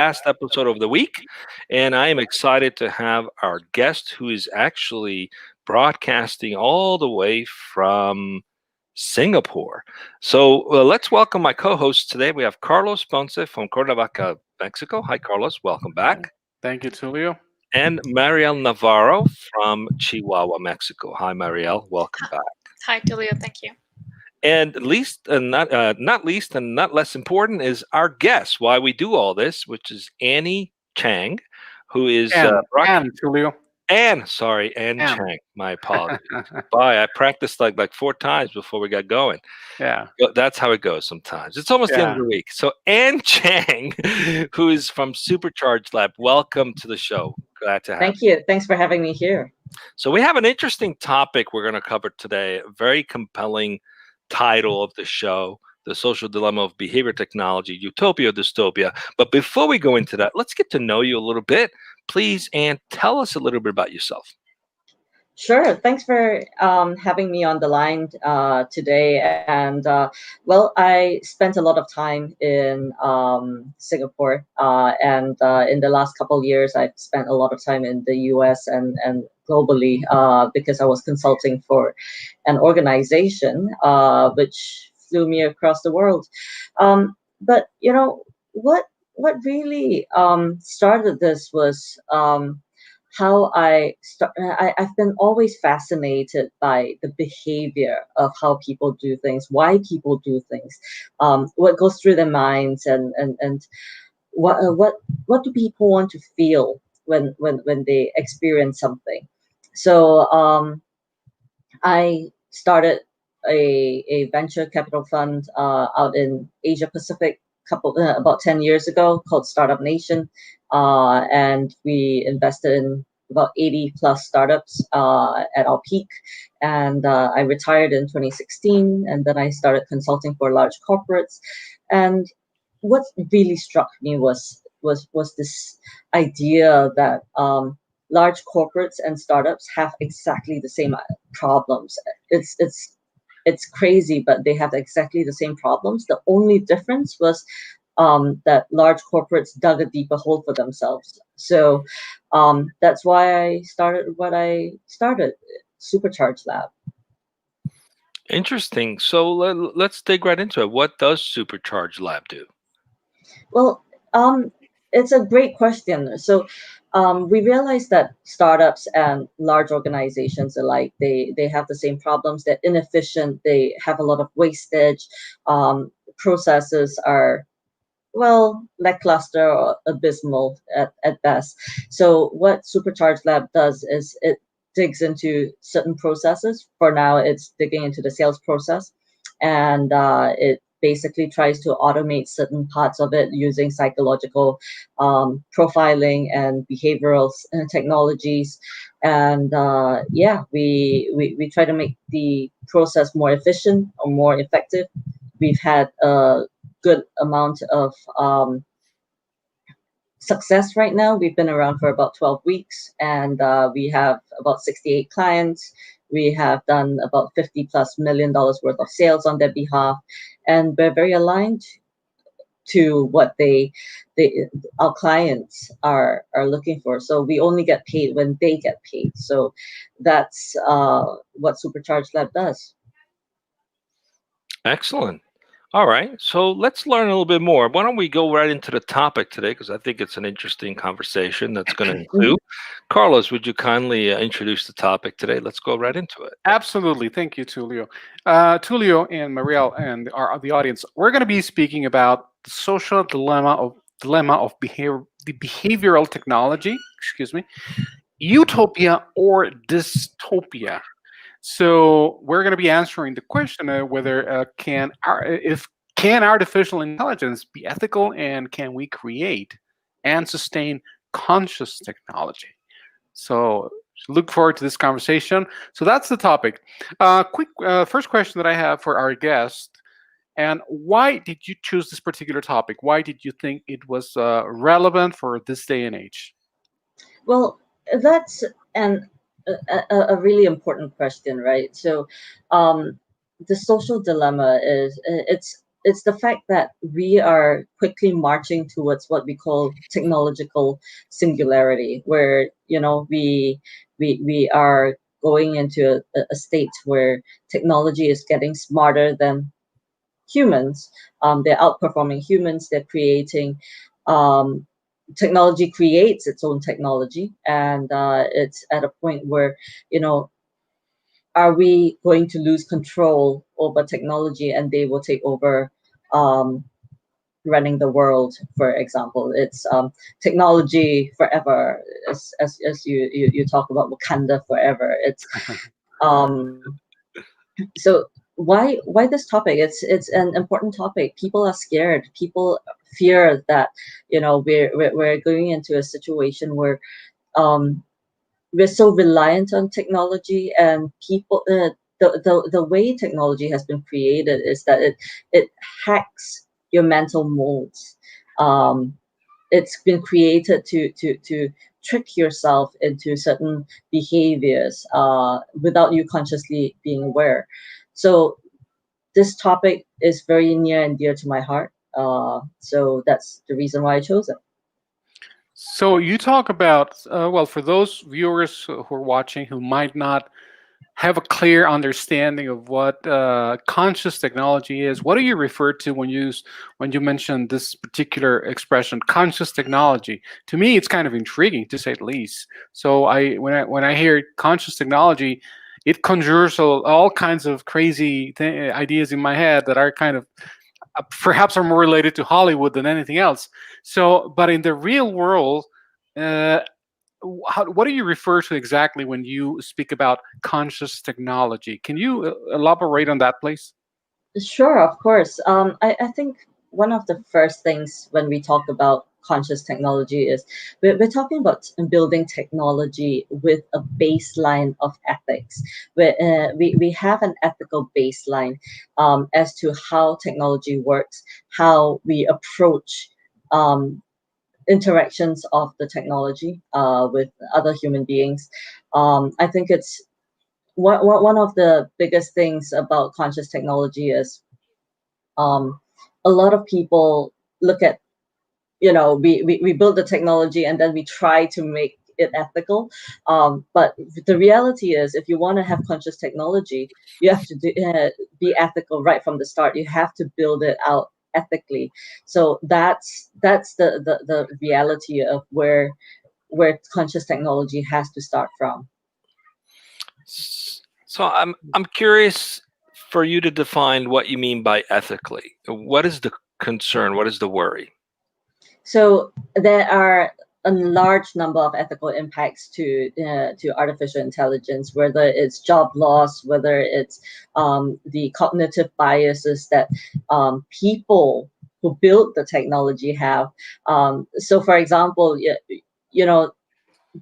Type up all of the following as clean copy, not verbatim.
last episode of the week, and I am excited to have our guest who is actually broadcasting all the way from Singapore. So let's welcome my co-host today. We have Carlos Ponce from Cuernavaca, Mexico. Hi, Carlos. Welcome Hi. back. Thank you, Tulio. And Mariel Navarro from Chihuahua, Mexico. Hi, Mariel. Welcome back. Hi, Tulio. Thank you. And least and not least and not less important is our guest. Why we do all this, which is Annie Cheng, who is And Tulio. Anne And. Cheng. My apologies. Bye. I practiced like 4 times before we got going. Yeah. But that's how it goes sometimes. It's almost the end of Yeah. the week. So Anne Cheng, who is from Supercharge Lab, welcome to the show. Glad to have you. Thank you. Thanks for having me here. So we have an interesting topic we're going to cover today. A very compelling title of the show, The Social Dilemma of Behavior Technology, Utopia or Dystopia. But before we go into that, let's get to know you a little bit. Please, Anne, tell us a little bit about yourself. Sure. Thanks for having me on the line today. And well, I spent a lot of time in Singapore, and in the last couple of years, I've spent a lot of time in the US and globally because I was consulting for an organization which flew me across the world. But you know what really started this was how I've been always fascinated by the behavior of how people do things, why people do things, what goes through their minds, and what do people want to feel when they experience something. So I started a venture capital fund out in Asia Pacific about 10 years ago called Startup Nation, and we invested in about 80 plus startups at our peak. And I retired in 2016, and then I started consulting for large corporates. And what really struck me was this idea that large corporates and startups have exactly the same problems. It's crazy, but they have exactly the same problems. The only difference was that large corporates dug a deeper hole for themselves. So that's why I started what I started, Supercharge Lab. Interesting. So let's dig right into it. What does Supercharge Lab do? Well, it's a great question. So we realize that startups and large organizations alike, they have the same problems. They're inefficient. They have a lot of wastage. Processes are, well, lackluster or abysmal at best. So what Supercharge Lab does is it digs into certain processes. For now, it's digging into the sales process, and it basically tries to automate certain parts of it using psychological profiling and behavioral technologies. And yeah, we try to make the process more efficient or more effective. We've had a good amount of success right now. We've been around for about 12 weeks, and we have about 68 clients. We have done about $50+ million worth of sales on their behalf, and we're very aligned to what our clients are looking for. So we only get paid when they get paid. So that's what Supercharge Lab does. Excellent. All right. So let's learn a little bit more. Why don't we go right into the topic today? Because I think it's an interesting conversation that's going to include. Carlos, would you kindly introduce the topic today? Let's go right into it. Absolutely. Thank you, Tulio. Tulio and Mariel and the audience, we're going to be speaking about the social dilemma of behavioral technology, excuse me, utopia or dystopia. So we're going to be answering the question whether can artificial intelligence be ethical, and can we create and sustain conscious technology? So look forward to this conversation. So that's the topic. Quick first question that I have for our guest. And why did you choose this particular topic? Why did you think it was relevant for this day and age? Well, that's a really important question, right? So the social dilemma is it's the fact that we are quickly marching towards what we call technological singularity, where we are going into a state where technology is getting smarter than humans. They're outperforming humans. They're creating technology creates its own technology, and it's at a point where you know are we going to lose control over technology and they will take over um, running the world, for example. It's technology forever, as you talk about Wakanda forever. It's um, so why this topic? It's an important topic. People are scared. People fear that we're going into a situation where um, we're so reliant on technology, and people the way technology has been created is that it hacks your mental molds. It's been created to trick yourself into certain behaviors without you consciously being aware. So this topic is very near and dear to my heart, so that's the reason why I chose it. So you talk about, well, for those viewers who are watching who might not have a clear understanding of what conscious technology is, what do you refer to when you mention this particular expression, conscious technology? To me, it's kind of intriguing, to say the least. So when I hear conscious technology, it conjures all kinds of crazy ideas in my head that are kind of perhaps are more related to Hollywood than anything else. So, but in the real world, uh, what do you refer to exactly when you speak about conscious technology? Can you elaborate on that, please? Sure, of course. I think one of the first things when we talk about conscious technology is we're talking about building technology with a baseline of ethics. We have an ethical baseline as to how technology works, how we approach um, interactions of the technology with other human beings. I think it's one of the biggest things about conscious technology is um, a lot of people look at we build the technology and then we try to make it ethical, but the reality is if you want to have conscious technology you have to be ethical right from the start. You have to build it out ethically. So that's the reality of where conscious technology has to start from. So I'm curious for you to define what you mean by ethically. What is the concern? What is the worry? So there are a large number of ethical impacts to artificial intelligence, whether it's job loss, whether it's the cognitive biases that people who build the technology have. So, for example, you know,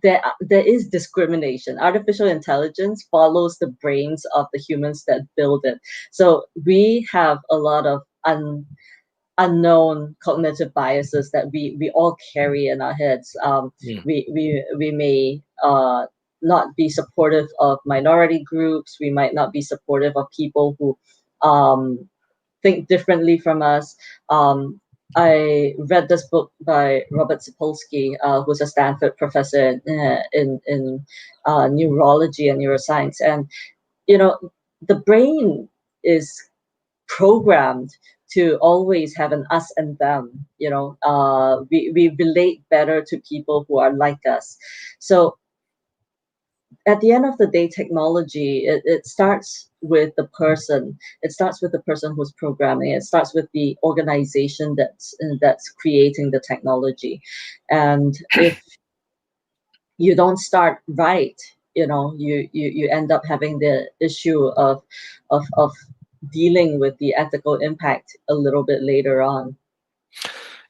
there is discrimination. Artificial intelligence follows the brains of the humans that build it. So we have a lot of unknown cognitive biases that we all carry in our heads. Hmm. We may not be supportive of minority groups. We might not be supportive of people who think differently from us. I read this book by Robert Sapolsky, who's a Stanford professor in neurology and neuroscience, and the brain is programmed to always have an us and them. We relate better to people who are like us. So at the end of the day, technology, it starts with the person. It starts with the person who's programming. It starts with the organization that's creating the technology. And if you don't start right, you end up having the issue of dealing with the ethical impact a little bit later on.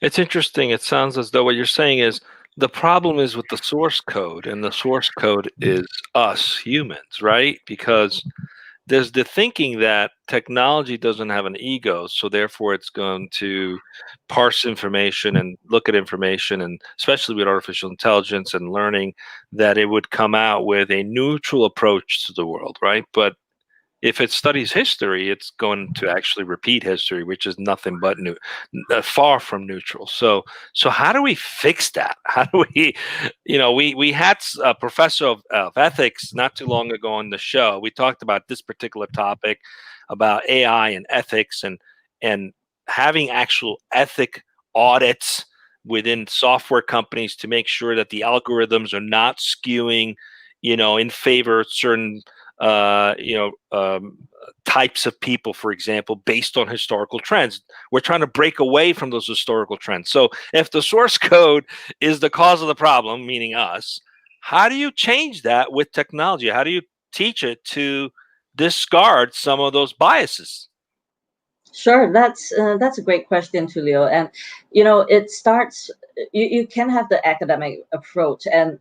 It's interesting. It sounds as though what you're saying is the problem is with the source code, and the source code is us humans, right? Because there's the thinking that technology doesn't have an ego, so therefore it's going to parse information and look at information, and especially with artificial intelligence and learning, that it would come out with a neutral approach to the world, right? But If it studies history, it's going to actually repeat history, which is nothing but far from neutral. So how do we fix that? How do we, we had a professor of ethics not too long ago on the show. We talked about this particular topic about AI and ethics and having actual ethic audits within software companies to make sure that the algorithms are not skewing, in favor of certain types of people, for example, based on historical trends. We're trying to break away from those historical trends. So if the source code is the cause of the problem, meaning us, how do you change that with technology? How do you teach it to discard some of those biases? Sure, that's a great question, Tulio. And it starts. You can have the academic approach, and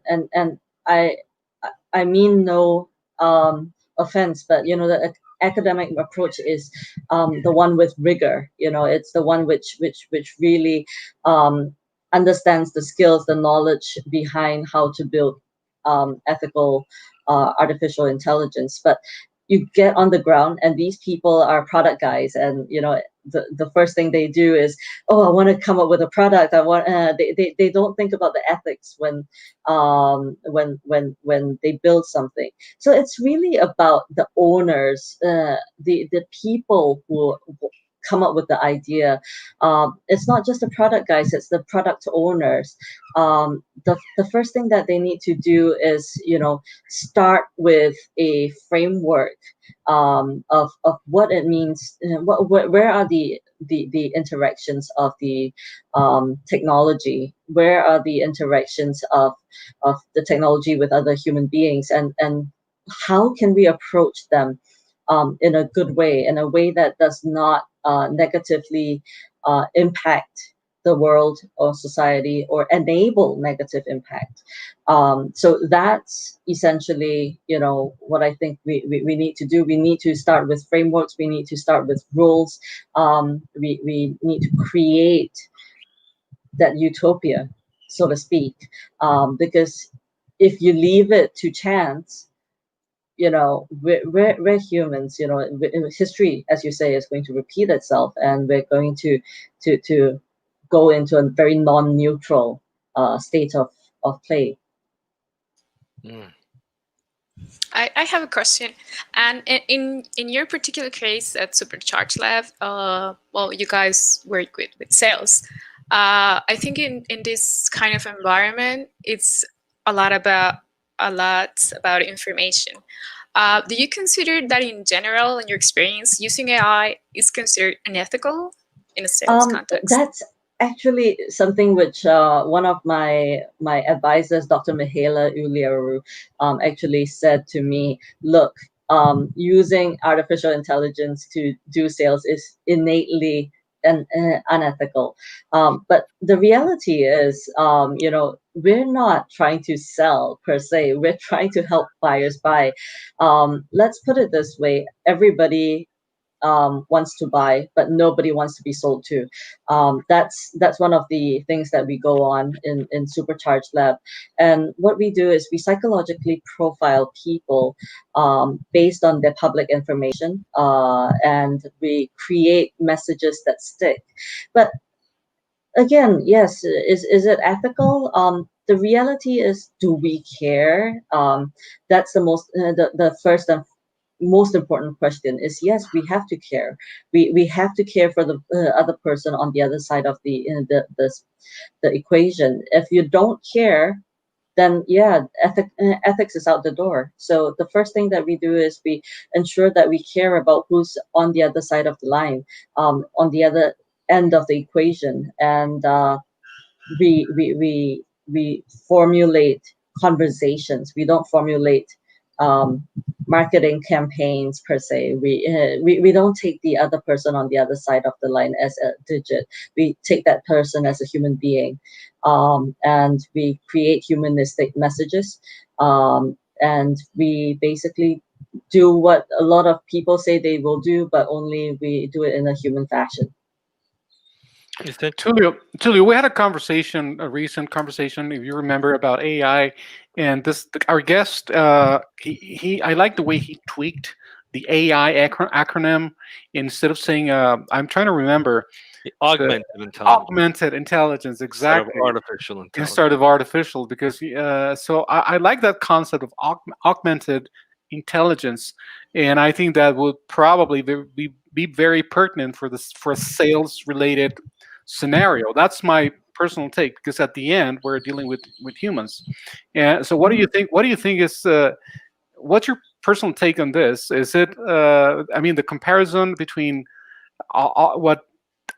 I I mean no offense, but the academic approach is the one with rigor. It's the one which really understands the skills, the knowledge behind how to build ethical artificial intelligence. But you get on the ground, and these people are product guys, and the first thing they do is, oh, I want to come up with a product. I want they don't think about the ethics when they build something. So it's really about the owners, the people who come up with the idea. It's not just the product guys, it's the product owners. The first thing that they need to do is start with a framework of what it means. Where are the interactions of the technology? Where are the interactions of the technology with other human beings, and how can we approach them in a good way, in a way that does not negatively impact the world or society or enable negative impact. So that's essentially, what I think we need to do. We need to start with frameworks. We need to start with rules. We need to create that utopia, so to speak, because if you leave it to chance, we're humans. History, as you say, is going to repeat itself, and we're going to go into a very non-neutral state of play. Mm. I have a question, and in your particular case at Supercharger Lab, well, you guys work with sales. I think in this kind of environment, it's a lot about information. Do you consider that in general, in your experience, using AI is considered unethical in a sales context? That's actually something which one of my advisors, Dr. Mihaela Uliaru, actually said to me. Look, using artificial intelligence to do sales is innately unethical. But the reality is, we're not trying to sell per se. We're trying to help buyers buy. Let's put it this way: everybody wants to buy, but nobody wants to be sold to. That's one of the things that we go on in Supercharge Lab. And what we do is we psychologically profile people based on their public information, and we create messages that stick. But again, yes, is it ethical? The reality is, do we care? That's the first and most important question is, yes, we have to care. We have to care for the other person on the other side of the equation. If you don't care, then yeah, ethics is out the door. So the first thing that we do is we ensure that we care about who's on the other side of the line, on the other end of the equation, and we formulate conversations. We don't formulate marketing campaigns per se. We don't take the other person on the other side of the line as a digit. We take that person as a human being, and we create humanistic messages, and we basically do what a lot of people say they will do, but only we do it in a human fashion. Tulio, we had a recent conversation, if you remember, about AI, and our guest, I like the way he tweaked the AI acronym instead of saying I'm trying to remember the Augmented intelligence augmented intelligence, instead of exactly, artificial intelligence. instead of artificial, because so I like that concept of augmented intelligence, and I think that would probably be very pertinent for this for a sales related scenario. That's my personal take, because at the end we're dealing with humans. And so what do you think, is what's your personal take on this? Is it I mean, the comparison between what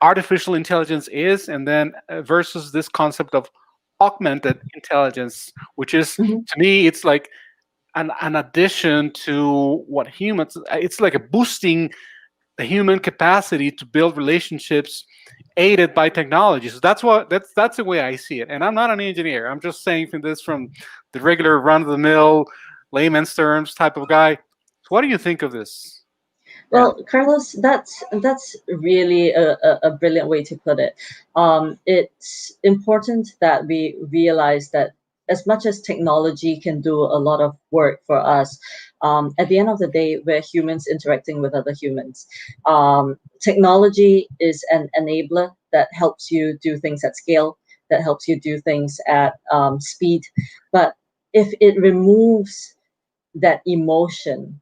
artificial intelligence is, and then versus this concept of augmented intelligence, which is, Mhm. to me, it's like an addition to what humans, it's like a boosting the human capacity to build relationships aided by technology. So that's the way I see it. And I'm not an engineer, I'm just saying from the regular run-of-the-mill layman's terms type of guy. So what do you think of this? Well, Carlos, that's really a brilliant way to put it. It's important that we realize that as much as technology can do a lot of work for us, at the end of the day, we're humans interacting with other humans. Technology is an enabler that helps you do things at scale, that helps you do things at speed. But if it removes that emotion,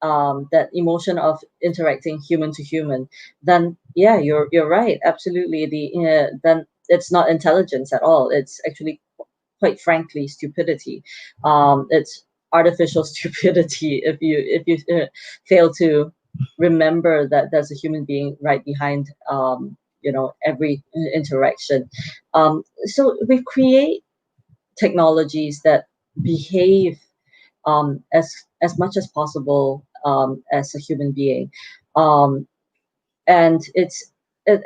that emotion of interacting human to human, then yeah, you're right. Absolutely, then it's not intelligence at all. It's actually, quite frankly, stupidity. It's artificial stupidity if you fail to remember that there's a human being right behind every interaction. So we create technologies that behave as much as possible as a human being, um, and it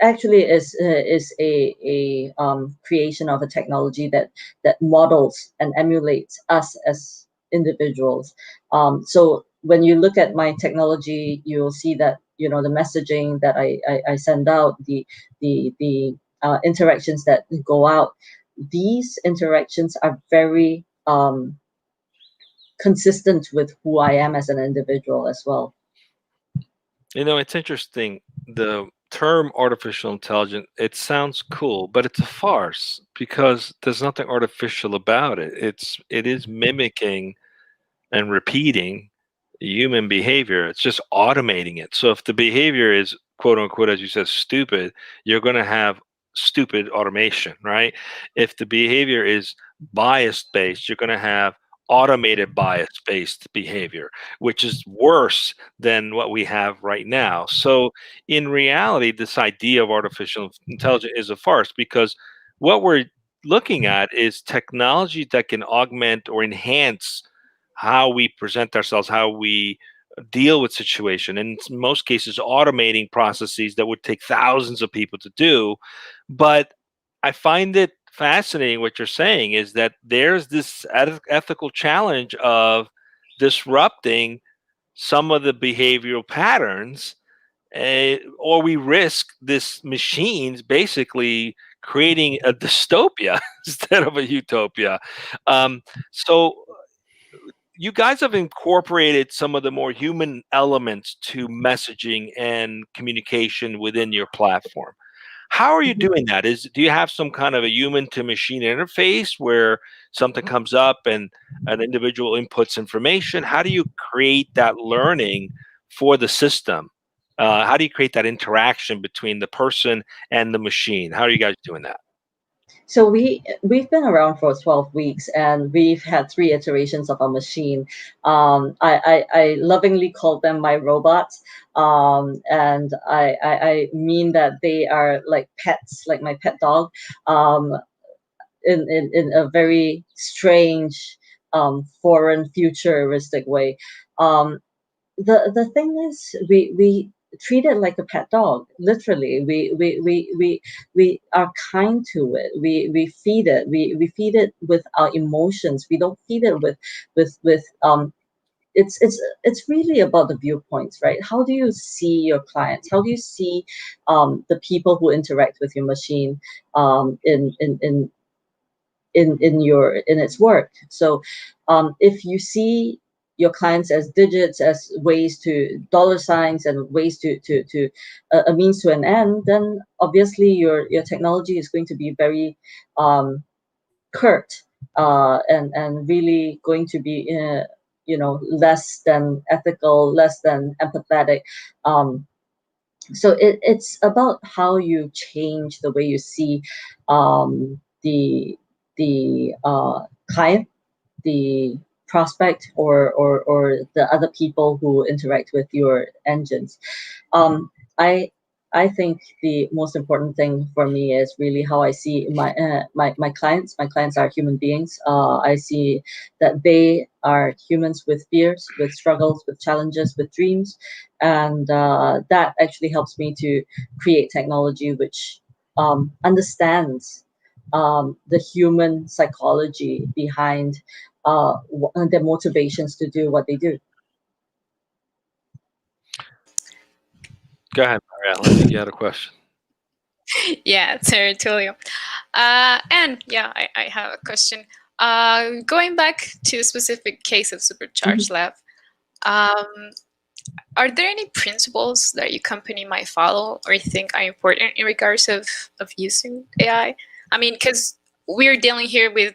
actually is a creation of a technology that models and emulates us as individuals. So when you look at my technology, you'll see that the messaging that I send out, the interactions that go out. These interactions are very consistent with who I am as an individual as well. It's interesting. The term artificial intelligence, it sounds cool, but it's a farce because there's nothing artificial about it. It is mimicking and repeating human behavior. It's just automating it. So if the behavior is quote unquote, as you said, stupid, you're going to have stupid automation, right? If the behavior is bias based, you're going to have automated bias based behavior, which is worse than what we have right now. So in reality, this idea of artificial intelligence is a farce because what we're looking at is technology that can augment or enhance how we present ourselves, how we deal with situation. In most cases, automating processes that would take thousands of people to do. But I find it fascinating what you're saying is that there's this ethical challenge of disrupting some of the behavioral patterns, or we risk this machines basically creating a dystopia instead of a utopia. So you guys have incorporated some of the more human elements to messaging and communication within your platform. How are you Mhm. doing that? Do you have some kind of a human to machine interface where something comes up and an individual inputs information? How do you create that learning for the system? How do you create that interaction between the person and the machine? How are you guys doing that? So we've been around for 12 weeks, and we've had three iterations of our machine. I lovingly call them my robots, and I mean that they are like pets, like my pet dog, um, in a very strange, foreign, futuristic way. Um, the thing is, we treat it like a pet dog. Literally, we are kind to it. We feed it. We feed it with our emotions. We don't feed it with. It's really about the viewpoints, right? How do you see your clients? How do you see the people who interact with your machine in its work? So if you see your clients as digits, as ways to dollar signs, and ways to a means to an end, then obviously your technology is going to be very curt, and really going to be less than ethical, less than empathetic. So it's about how you change the way you see the client, the prospect, or the other people who interact with your engines. um, I I think the most important thing for me is really how I see my clients. My clients are human beings. I see that they are humans with fears, with struggles, with challenges, with dreams, and that actually helps me to create technology which understands the human psychology behind their motivations to do what they do. Go ahead, Marielle. I think you had a question. Yeah, territorial. And yeah, I have a question. Going back to a specific case of Supercharge Lab, are there any principles that your company might follow or think are important in regards of using AI? I mean, because we're dealing here with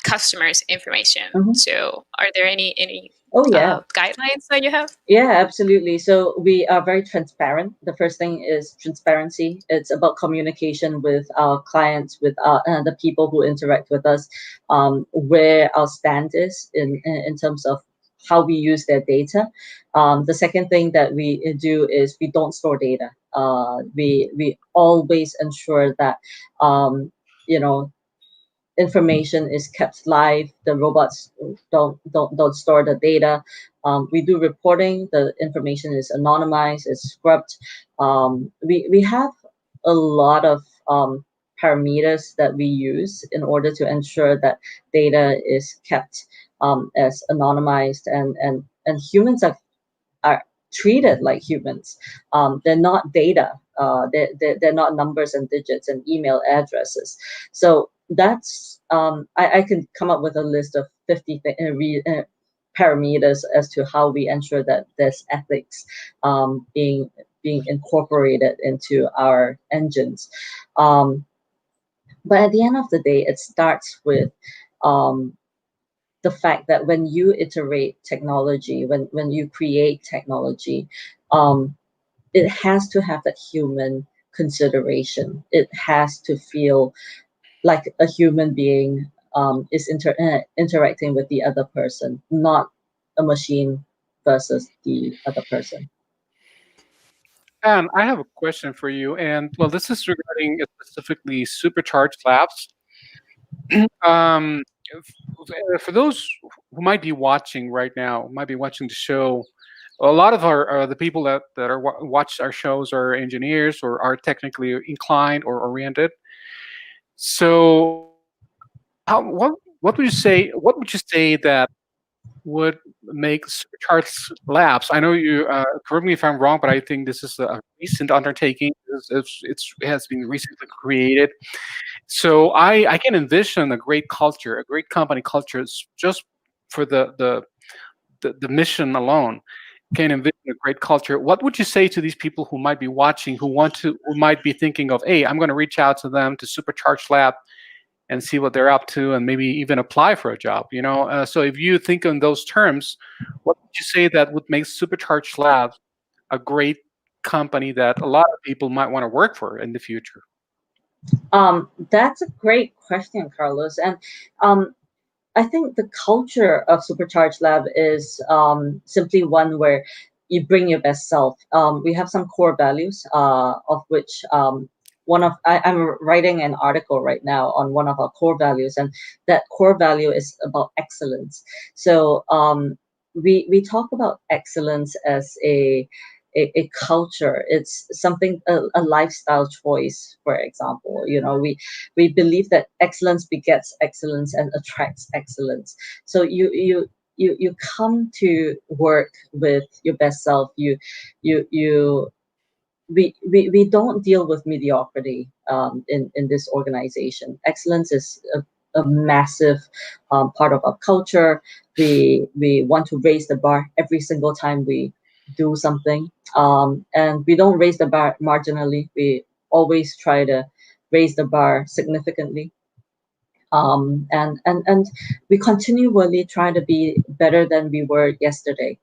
customers' information. So, are there any Oh yeah. guidelines that you have? Yeah, absolutely. So we are very transparent. The first thing is transparency. It's about communication with our clients, with the people who interact with us, where our stand is in terms of how we use their data. The second thing that we do is we don't store data. We always ensure that you know information is kept live. The robots don't store the data. We do reporting. The information is anonymized, is scrubbed. We have a lot of parameters that we use in order to ensure that data is kept as anonymized, and humans are treated like humans. They're not data. They're not numbers and digits and email addresses. So that's I can come up with a list of 50 parameters as to how we ensure that there's ethics being incorporated into our engines. But at the end of the day, it starts with the fact that when you iterate technology, when you create technology, it has to have that human consideration. It has to feel like a human being is interacting with the other person, not a machine versus the other person. And I have a question for you. And well, this is regarding specifically Supercharged Labs. um, for those who might be watching right now, might be watching the show, a lot of our the people that are watch our shows are engineers or are technically inclined or oriented. So, how what would you say? What would you say that would make Supercharged Labs? I know you correct me if I'm wrong, but I think this is a recent undertaking. It has been recently created. So I can envision a great culture, a great company culture, just for the mission alone. Can envision a great culture. What would you say to these people who might be watching, who might be thinking of, hey, I'm going to reach out to them, to Supercharged Lab, and see what they're up to, and maybe even apply for a job? So if you think in those terms, what would you say that would make Supercharged Lab a great company that a lot of people might want to work for in the future? That's a great question, Carlos. And I think the culture of Supercharge Lab is simply one where you bring your best self. We have some core values, of which I'm writing an article right now on one of our core values, and that core value is about excellence. So we talk about excellence as a culture. It's something, a lifestyle choice, for example. We believe that excellence begets excellence and attracts excellence. So you come to work with your best self. You we don't deal with mediocrity in this organization. Excellence is a massive part of our culture. We want to raise the bar every single time we do something, and we don't raise the bar marginally. We always try to raise the bar significantly. And we continually try to be better than we were yesterday.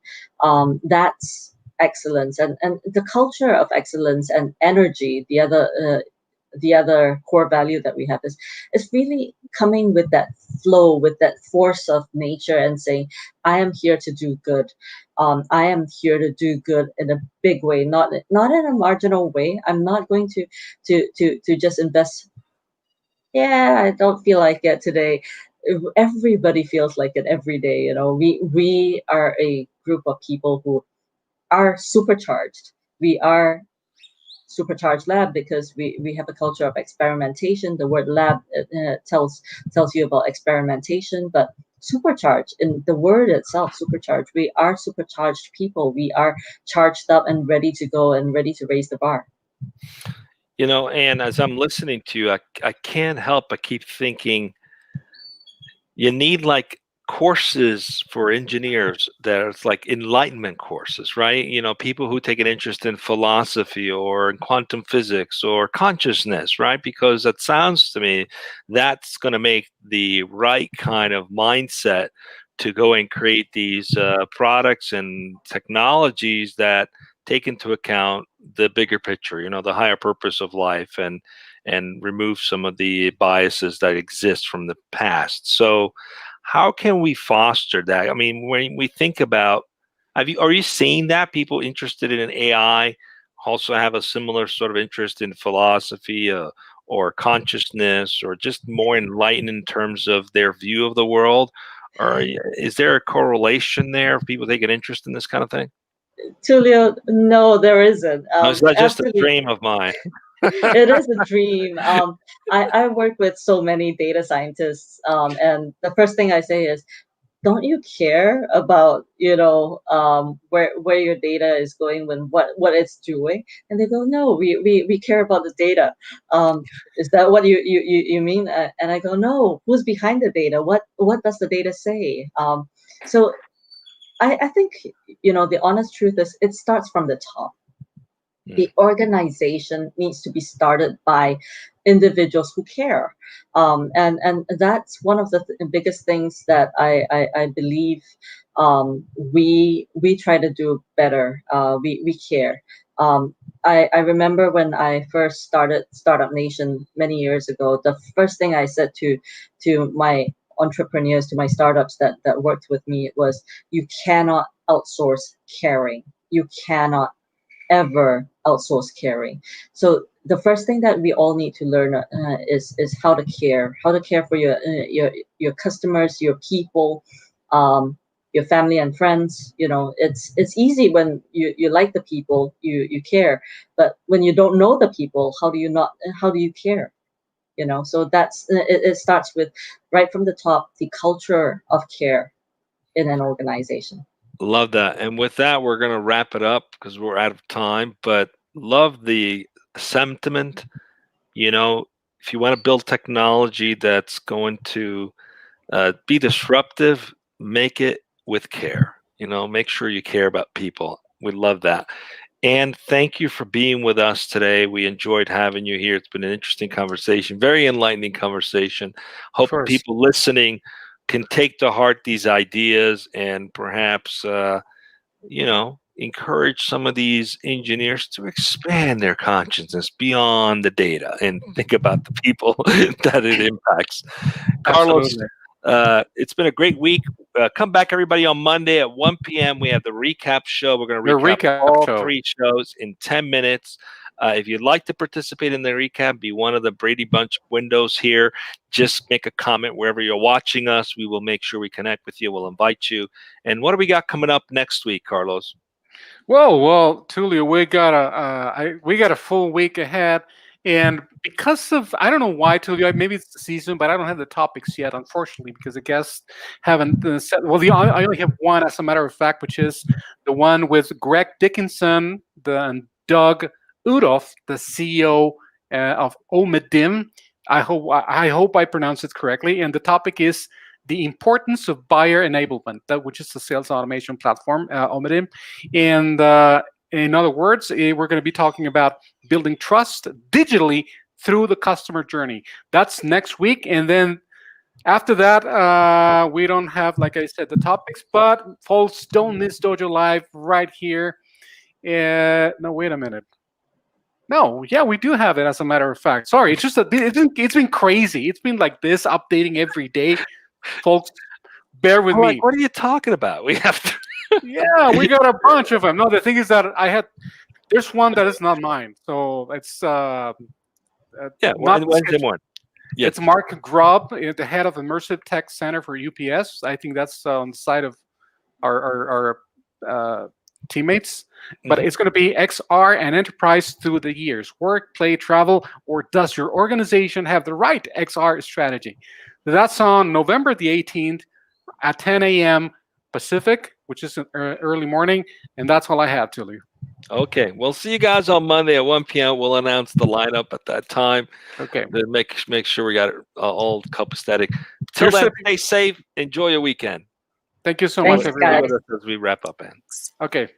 That's excellence, and the culture of excellence and energy. The other core value that we have is really coming with that flow, with that force of nature, and saying, I am here to do good. I am here to do good in a big way, not in a marginal way. I'm not going to just invest. Yeah, I don't feel like it today. Everybody feels like it every day. We are a group of people who are supercharged. We are Supercharger Lab because we have a culture of experimentation. The word lab tells you about experimentation, but supercharged in the word itself, supercharged. We are supercharged people. We are charged up and ready to go and ready to raise the bar. And as I'm listening to you, I can't help but keep thinking you need like courses for engineers that are like Enlightenment courses, right? People who take an interest in philosophy or in quantum physics or consciousness, right? Because it sounds to me that's going to make the right kind of mindset to go and create these products and technologies that take into account the bigger picture, the higher purpose of life, and remove some of the biases that exist from the past. So how can we foster that? I mean, when we think about, are you seeing that people interested in AI also have a similar sort of interest in philosophy or consciousness, or just more enlightened in terms of their view of the world? Or is there a correlation there of people taking interest in this kind of thing? Tulio, no, there isn't. Is that just a Absolutely, dream of mine? it is a dream. I work with so many data scientists, and the first thing I say is, don't you care about where your data is going, when what it's doing? And they go, no, we care about the data. Is that what you mean? And I go, no, who's behind the data? What does the data say? So I think the honest truth is, it starts from the top. The organization needs to be started by individuals who care, and that's one of the biggest things that I believe we try to do better. We care. I remember when I first started Startup Nation many years ago, the first thing I said to my entrepreneurs, to my startups that worked with me, was, you cannot outsource caring. You cannot ever outsource caring. So the first thing that we all need to learn is how to care for your customers, your people, your family and friends. It's easy when you like the people, you care, but when you don't know the people, how do you care? So that's it starts with, right from the top, the culture of care in an organization. Love that. And with that, we're going to wrap it up because we're out of time. But love the sentiment. If you want to build technology that's going to be disruptive, make it with care. Make sure you care about people. We love that. And thank you for being with us today. We enjoyed having you here. It's been an interesting conversation, very enlightening conversation. Hope people listening can take to heart these ideas and perhaps, encourage some of these engineers to expand their consciousness beyond the data and think about the people that it impacts. Carlos, it's been a great week. Come back, everybody, on Monday at 1 p.m. We have the recap show. We're going to recap all 3 shows in 10 minutes. If you'd like to participate in the recap, be one of the Brady Bunch windows here. Just make a comment wherever you're watching us. We will make sure we connect with you. We'll invite you. And what do we got coming up next week, Carlos? Well, Tulio, we got a full week ahead. And because of, I don't know why, Tulio, maybe it's the season, but I don't have the topics yet, unfortunately, because the guests haven't set. Well, I only have one, as a matter of fact, which is the one with Greg Dickinson and Doug Udoff, the CEO of Omedim. I hope I pronounced it correctly. And the topic is the importance of buyer enablement, which is the sales automation platform, Omedim. And in other words, we're going to be talking about building trust digitally through the customer journey. That's next week. And then after that, we don't have, like I said, the topics, but folks, don't miss Dojo Live right here. No, wait a minute. No, yeah, we do have it, as a matter of fact. Sorry, it's just that it's been crazy. It's been like this, updating every day. Folks, bear with me. What are you talking about? We have to. Yeah, we got a bunch of them. No, the thing is that there's one that is not mine. So it's Wednesday morning. Yeah. It's Mark Grubb, the head of Immersive Tech Center for UPS. I think that's on the side of our teammates. But it's going to be XR and enterprise through the years. Work, play, travel, or does your organization have the right XR strategy? That's on November the 18th at 10 a.m. Pacific, which is early morning. And that's all I have, Tulio. Okay, we'll see you guys on Monday at 1 p.m. We'll announce the lineup at that time. Okay. Then make sure we got it all copacetic. Till then, stay safe. Enjoy your weekend. Thank you so much, everyone. As we wrap up, Ann. Okay.